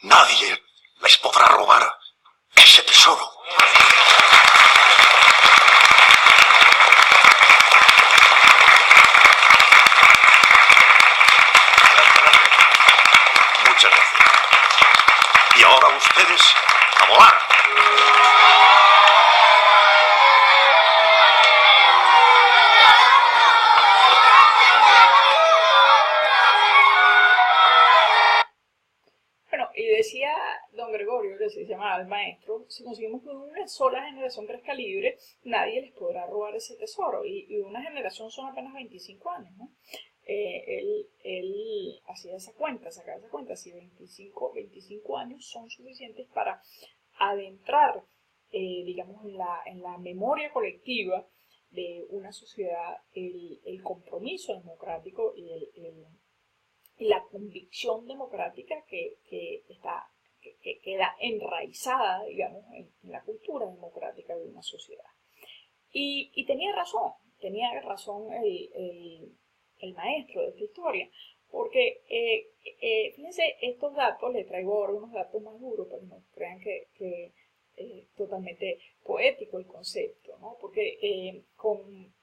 Nadie les podrá robar ese tesoro. Muchas gracias. Y ahora ustedes a volar. Bueno, y decía don Gregorio, que se llamaba el maestro, si conseguimos que una sola generación crezca libre, nadie les podrá robar ese tesoro. Y una generación son apenas 25 años, ¿no? Él hacía esa cuenta, sacaba esa cuenta, si 25 años son suficientes para adentrar, digamos, en la memoria colectiva de una sociedad el compromiso democrático y la convicción democrática que queda enraizada, digamos, en la cultura democrática de una sociedad. Y tenía razón el maestro de esta historia, porque fíjense, estos datos, les traigo ahora unos datos más duros para que no crean que es totalmente poético el concepto, ¿no? Porque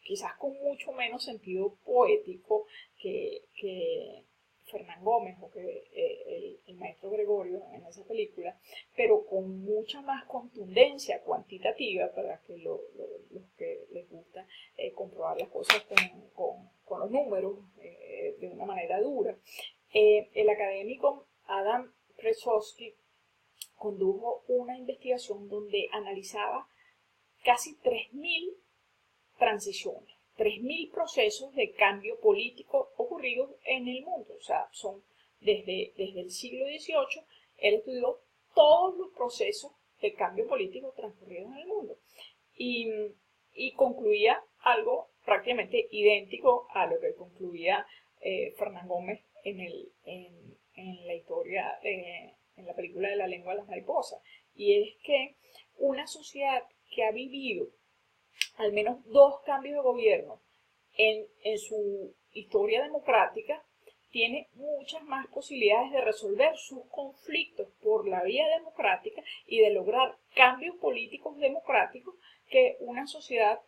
quizás con mucho menos sentido poético que Fernán Gómez o que el maestro Gregorio en esa película, pero con mucha más contundencia cuantitativa para que los que les gusta comprobar las cosas con los números de una manera dura. El académico Adam Przewalski condujo una investigación donde analizaba casi 3.000 transiciones, 3.000 procesos de cambio político ocurridos en el mundo. O sea, son desde el siglo XVIII, él estudió todos los procesos de cambio político transcurridos en el mundo. Y concluía algo prácticamente idéntico a lo que concluía Fernán Gómez en la historia, en la película de La lengua de las mariposas. Y es que una sociedad que ha vivido al menos 2 cambios de gobierno en su historia democrática, tiene muchas más posibilidades de resolver sus conflictos por la vía democrática y de lograr cambios políticos democráticos que una sociedad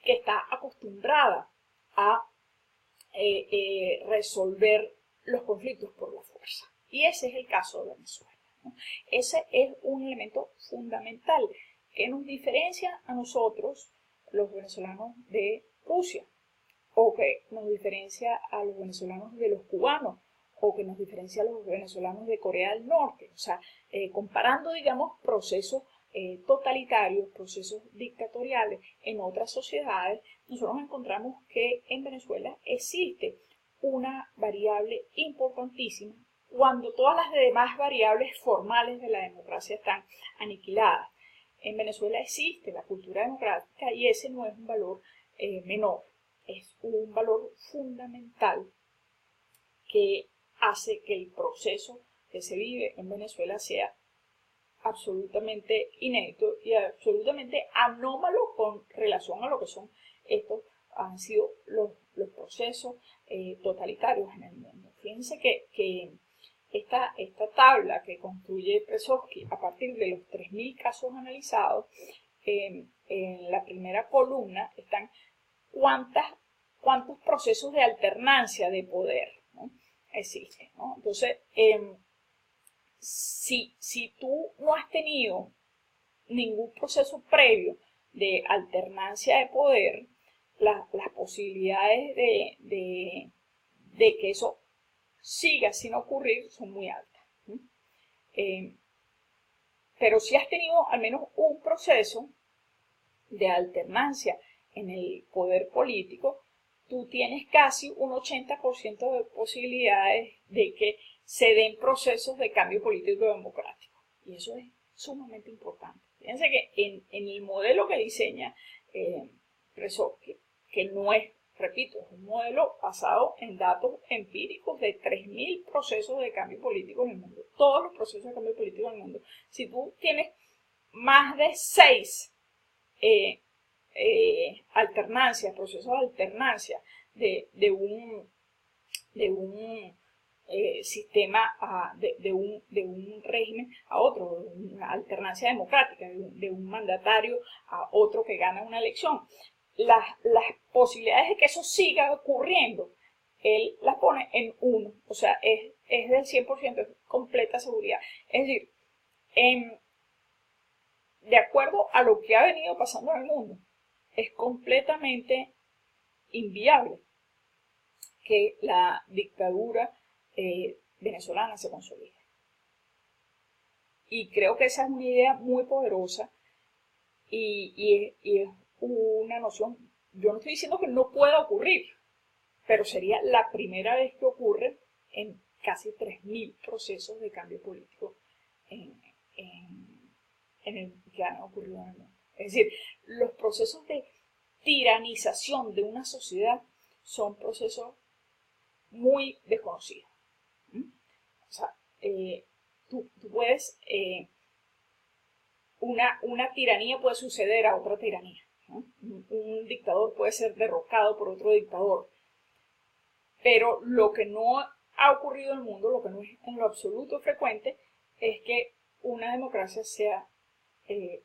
que está acostumbrada a resolver los conflictos por la fuerza. Y ese es el caso de Venezuela, ¿no? Ese es un elemento fundamental que nos diferencia a nosotros, los venezolanos, de Rusia, o que nos diferencia a los venezolanos de los cubanos, o que nos diferencia a los venezolanos de Corea del Norte. O sea, comparando, digamos, procesos totalitarios, procesos dictatoriales en otras sociedades, nosotros encontramos que en Venezuela existe una variable importantísima cuando todas las demás variables formales de la democracia están aniquiladas. En Venezuela existe la cultura democrática y ese no es un valor menor, es un valor fundamental que hace que el proceso que se vive en Venezuela sea absolutamente inédito y absolutamente anómalo con relación a lo que han sido los procesos totalitarios en el mundo. Fíjense que esta tabla que construye Przewalski a partir de los 3.000 casos analizados, en la primera columna están cuántos procesos de alternancia de poder, ¿no?, existen, ¿no? Entonces, si tú no has tenido ningún proceso previo de alternancia de poder, las posibilidades de que eso siga sin ocurrir son muy altas, ¿no? Pero si has tenido al menos un proceso de alternancia en el poder político, tú tienes casi un 80% de posibilidades de que se den procesos de cambio político democrático. Y eso es sumamente importante. Fíjense que en el modelo que diseña Przewalski, que no es, repito, es un modelo basado en datos empíricos de 3.000 procesos de cambio político en el mundo, todos los procesos de cambio político en el mundo. Si tú tienes más de 6 alternancia, procesos de alternancia de un sistema, de un régimen a otro, una alternancia democrática, de un mandatario a otro que gana una elección. Las posibilidades de que eso siga ocurriendo, él las pone en 1, o sea, es del 100%, es completa seguridad. Es decir, de acuerdo a lo que ha venido pasando en el mundo, es completamente inviable que la dictadura venezolana se consolide. Y creo que esa es una idea muy poderosa y es una noción. Yo no estoy diciendo que no pueda ocurrir, pero sería la primera vez que ocurre en casi 3.000 procesos de cambio político que han ocurrido en el mundo. Es decir, los procesos de tiranización de una sociedad son procesos muy desconocidos. O sea, tú puedes, una tiranía puede suceder a otra tiranía, ¿no? Un dictador puede ser derrocado por otro dictador, pero lo que no ha ocurrido en el mundo, lo que no es en lo absoluto frecuente, es que una democracia sea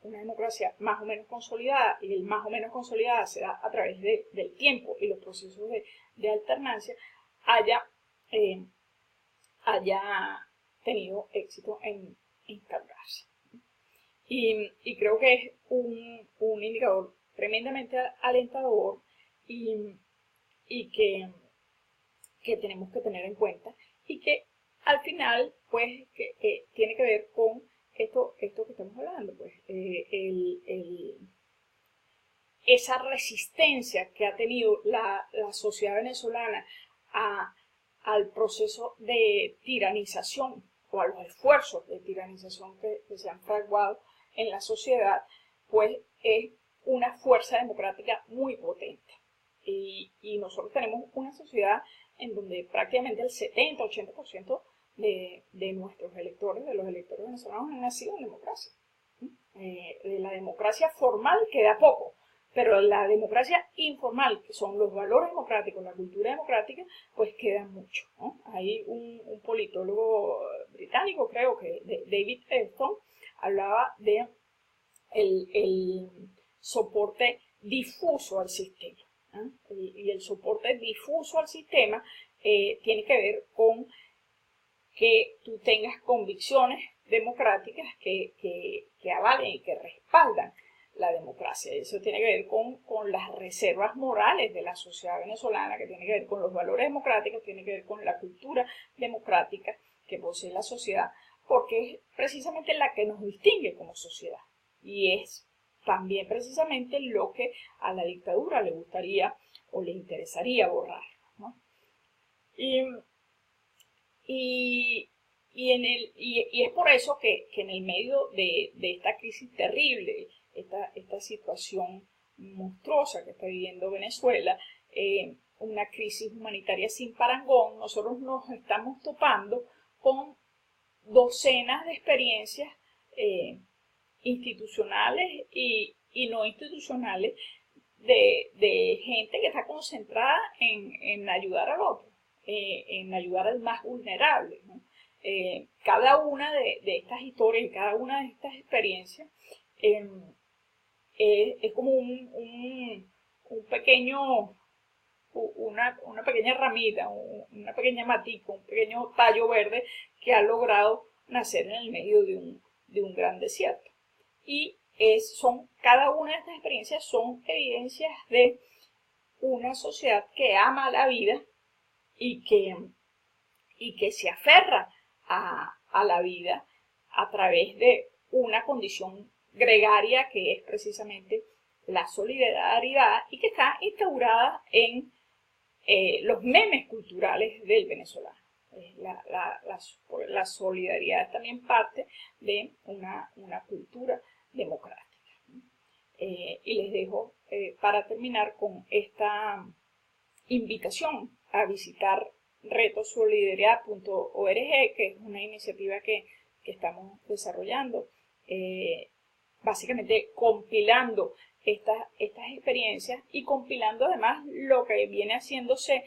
una democracia más o menos consolidada, y el más o menos consolidada se da a través del tiempo y los procesos de alternancia, haya tenido éxito en instaurarse. Y creo que es un indicador tremendamente alentador y que tenemos que tener en cuenta, y que al final pues tiene que ver con esto que estamos hablando, pues esa resistencia que ha tenido la sociedad venezolana al proceso de tiranización o a los esfuerzos de tiranización que se han fraguado en la sociedad, pues es una fuerza democrática muy potente. Y nosotros tenemos una sociedad en donde prácticamente el 70-80% de nuestros electores, de los electores venezolanos, han nacido en democracia. De la democracia formal queda poco, pero la democracia informal, que son los valores democráticos, la cultura democrática, pues queda mucho, ¿no? Hay un politólogo británico, creo que David Elton, hablaba de el soporte difuso al sistema, ¿eh? Y el soporte difuso al sistema tiene que ver con que tú tengas convicciones democráticas que avalen y que respaldan la democracia. Eso tiene que ver con las reservas morales de la sociedad venezolana, que tiene que ver con los valores democráticos, tiene que ver con la cultura democrática que posee la sociedad, porque es precisamente la que nos distingue como sociedad. Y es también precisamente lo que a la dictadura le gustaría o le interesaría borrar, ¿no? Y es por eso que en el medio de esta crisis terrible, esta situación monstruosa que está viviendo Venezuela, una crisis humanitaria sin parangón, nosotros nos estamos topando con docenas de experiencias institucionales y no institucionales de gente que está concentrada en ayudar al otro, en ayudar al más vulnerable, ¿no? Cada una de estas historias y cada una de estas experiencias es como un pequeño, una pequeña ramita, una pequeña matica, un pequeño tallo verde que ha logrado nacer en el medio de un gran desierto. Y cada una de estas experiencias son evidencias de una sociedad que ama la vida y que se aferra a la vida a través de una condición gregaria que es precisamente la solidaridad, y que está instaurada en los memes culturales del venezolano. La solidaridad es también parte de una cultura democrática. Y les dejo para terminar con esta invitación a visitar retosolidaridad.org, que es una iniciativa que estamos desarrollando, básicamente compilando estas experiencias y compilando además lo que viene haciéndose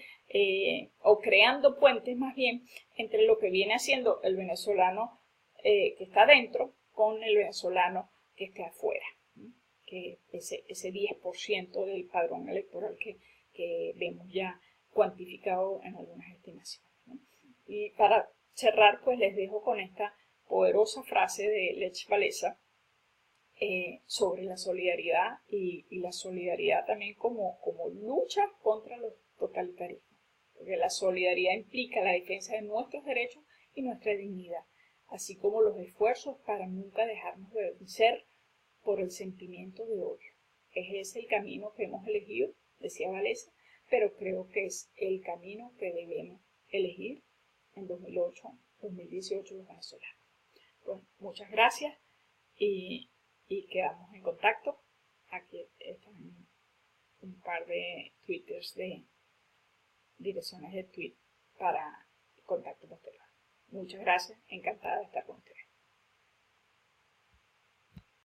o creando puentes más bien entre lo que viene haciendo el venezolano que está dentro con el venezolano que esté afuera, ¿no? Que ese 10% del padrón electoral que vemos ya cuantificado en algunas estimaciones, ¿no? Y para cerrar, pues les dejo con esta poderosa frase de Lech Walesa sobre la solidaridad y la solidaridad también como lucha contra los totalitarismos. Porque la solidaridad implica la defensa de nuestros derechos y nuestra dignidad, así como los esfuerzos para nunca dejarnos de vencer por el sentimiento de odio. Ese es el camino que hemos elegido, decía Walesa, pero creo que es el camino que debemos elegir en 2018 los venezolanos. Pues muchas gracias y quedamos en contacto. Aquí están un par de twitters de direcciones de tweet para contacto posterior. Muchas gracias, encantada de estar con ustedes.